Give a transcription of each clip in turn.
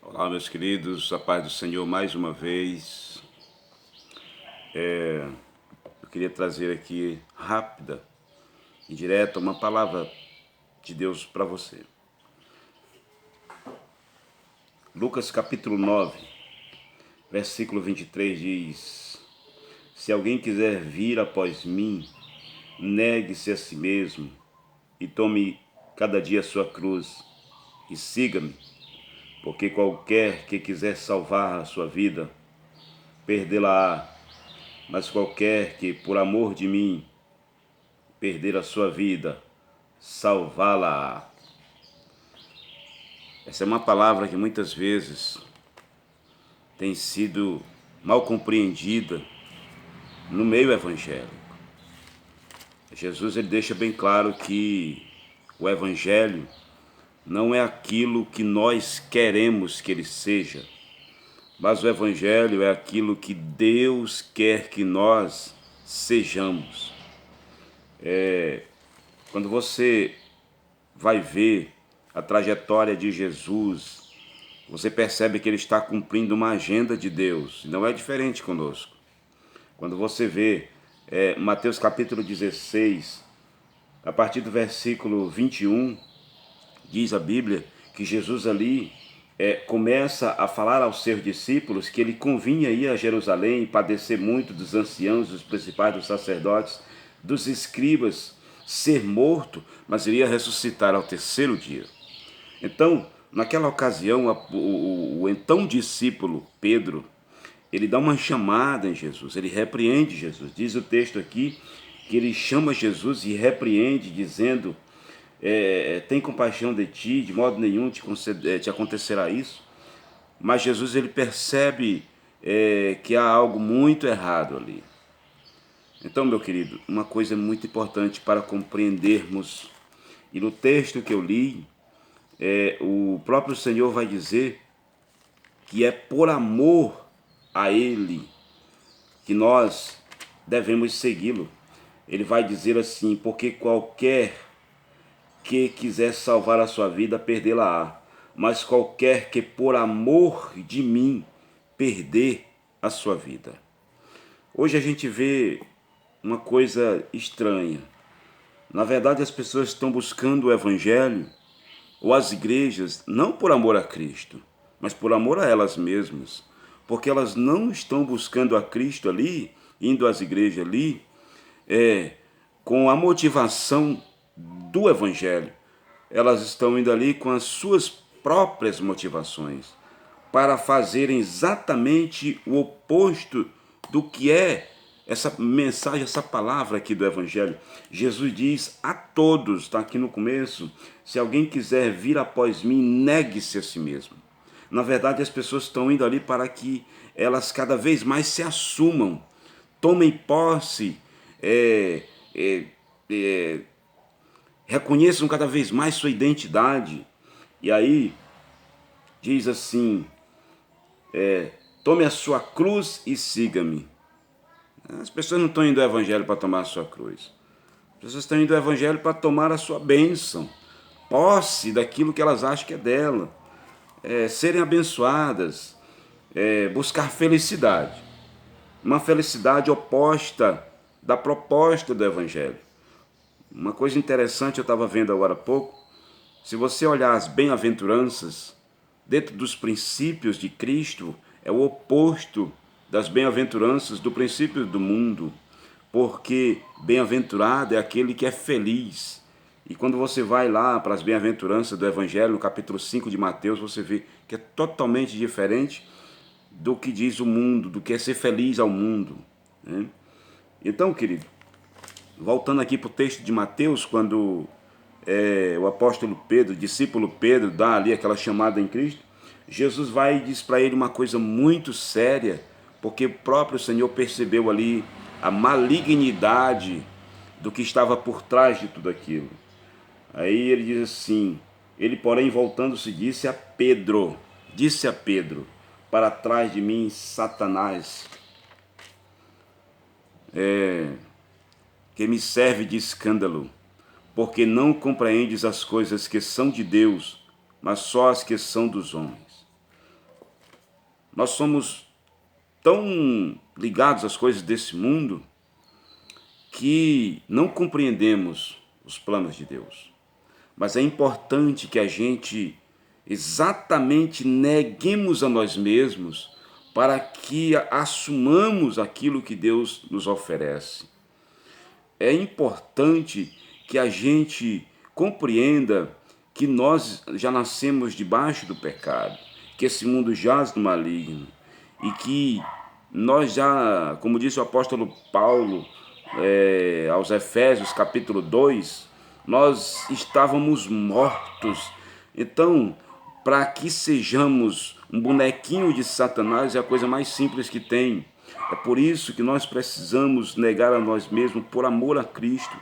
Olá, meus queridos, a paz do Senhor mais uma vez. Eu queria trazer aqui rápida e direta uma palavra de Deus para você. Lucas capítulo 9, versículo 23 diz: Se alguém quiser vir após mim, negue-se a si mesmo e tome cada dia a sua cruz e siga-me, porque qualquer que quiser salvar a sua vida, perdê-la-á, mas qualquer que, por amor de mim, perder a sua vida, salvá-la. Essa é uma palavra que muitas vezes tem sido mal compreendida no meio evangélico. Jesus ele deixa bem claro que o evangelho não é aquilo que nós queremos que ele seja, mas o evangelho é aquilo que Deus quer que nós sejamos. Quando você vai ver a trajetória de Jesus, você percebe que ele está cumprindo uma agenda de Deus. Não é diferente conosco. Quando você vê Mateus capítulo 16, a partir do versículo 21, diz a Bíblia que Jesus ali começa a falar aos seus discípulos que ele convinha ir a Jerusalém e padecer muito dos anciãos, dos principais, dos sacerdotes, dos escribas, ser morto, mas iria ressuscitar ao terceiro dia. Então, naquela ocasião, o então discípulo Pedro, ele dá uma chamada em Jesus, ele repreende Jesus. Diz o texto aqui que ele chama Jesus e repreende, dizendo: tem compaixão de ti, de modo nenhum te acontecerá isso. Mas Jesus ele percebe que há algo muito errado ali. Então, meu querido, uma coisa muito importante para compreendermos, e no texto que eu li, o próprio Senhor vai dizer que é por amor a Ele que nós devemos segui-lo. Ele vai dizer assim: porque qualquer que quiser salvar a sua vida, perdê-la-á, mas qualquer que por amor de mim perder a sua vida. Hoje a gente vê uma coisa estranha. Na verdade, as pessoas estão buscando o evangelho ou as igrejas não por amor a Cristo, mas por amor a elas mesmas, porque elas não estão buscando a Cristo ali, indo às igrejas ali, com a motivação do evangelho. Elas estão indo ali com as suas próprias motivações para fazerem exatamente o oposto do que é essa mensagem, essa palavra aqui do Evangelho. Jesus diz a todos, está aqui no começo: se alguém quiser vir após mim, negue-se a si mesmo. Na verdade, as pessoas estão indo ali para que elas cada vez mais se assumam, tomem posse, reconheçam cada vez mais sua identidade. E aí, diz assim: tome a sua cruz e siga-me. As pessoas não estão indo ao evangelho para tomar a sua cruz. As pessoas estão indo ao evangelho para tomar a sua bênção, posse daquilo que elas acham que é dela, serem abençoadas, buscar felicidade. Uma felicidade oposta da proposta do evangelho. Uma coisa interessante eu estava vendo agora há pouco: se você olhar as bem-aventuranças, dentro dos princípios de Cristo, é o oposto das bem-aventuranças do princípio do mundo, porque bem-aventurado é aquele que é feliz. E quando você vai lá para as bem-aventuranças do Evangelho, no capítulo 5 de Mateus, você vê que é totalmente diferente do que diz o mundo, do que é ser feliz ao mundo, né? Então, querido, voltando aqui para o texto de Mateus, quando o apóstolo Pedro, o discípulo Pedro, dá ali aquela chamada em Cristo, Jesus vai e diz para ele uma coisa muito séria, porque o próprio Senhor percebeu ali a malignidade do que estava por trás de tudo aquilo. Aí ele diz assim: ele, porém, voltando-se, disse a Pedro, para trás de mim, Satanás, que me serve de escândalo, porque não compreendes as coisas que são de Deus, mas só as que são dos homens. Nós somos tão ligados às coisas desse mundo que não compreendemos os planos de Deus. Mas é importante que a gente exatamente neguemos a nós mesmos para que assumamos aquilo que Deus nos oferece. É importante que a gente compreenda que nós já nascemos debaixo do pecado, que esse mundo jaz no maligno e que nós já, como disse o apóstolo Paulo aos Efésios capítulo 2, nós estávamos mortos. Então, para que sejamos um bonequinho de Satanás é a coisa mais simples que tem. É por isso que nós precisamos negar a nós mesmos por amor a Cristo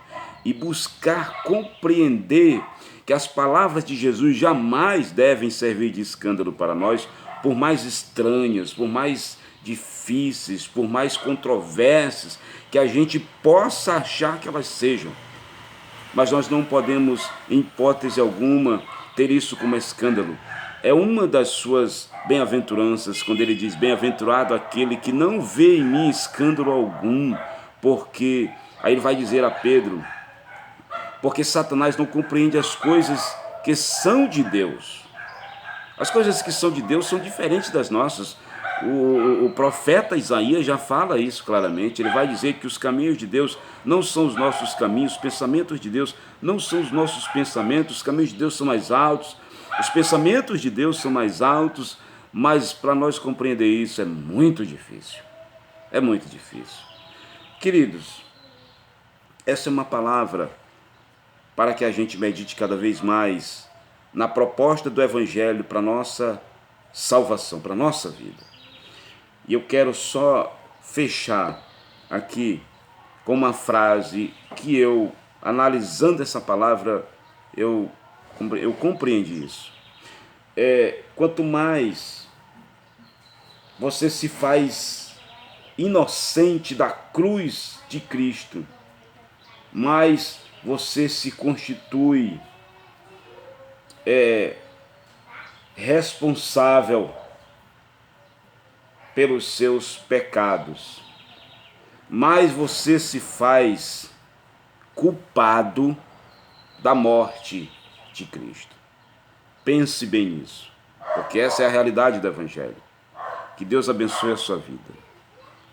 e buscar compreender que as palavras de Jesus jamais devem servir de escândalo para nós, por mais estranhas, por mais difíceis, por mais controversas que a gente possa achar que elas sejam. Mas nós não podemos, em hipótese alguma, ter isso como escândalo. É uma das suas bem-aventuranças, quando ele diz: bem-aventurado aquele que não vê em mim escândalo algum, porque, aí ele vai dizer a Pedro, porque Satanás não compreende as coisas que são de Deus. As coisas que são de Deus são diferentes das nossas. O profeta Isaías já fala isso claramente. Ele vai dizer que os caminhos de Deus não são os nossos caminhos, os pensamentos de Deus não são os nossos pensamentos, os caminhos de Deus são mais altos, os pensamentos de Deus são mais altos, mas para nós compreender isso é muito difícil. É muito difícil. Queridos, essa é uma palavra para que a gente medite cada vez mais na proposta do Evangelho para a nossa salvação, para a nossa vida. E eu quero só fechar aqui com uma frase que eu, analisando essa palavra, eu compreendi isso. Quanto mais você se faz inocente da cruz de Cristo, mais você se constitui responsável pelos seus pecados, mais você se faz culpado da morte de Cristo. Pense bem nisso, porque essa é a realidade do Evangelho. Que Deus abençoe a sua vida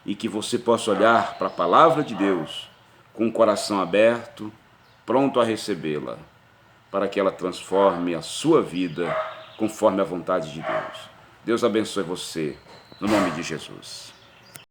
e que você possa olhar para a palavra de Deus com o coração aberto, pronto a recebê-la, para que ela transforme a sua vida conforme a vontade de Deus. Deus abençoe você, no nome de Jesus.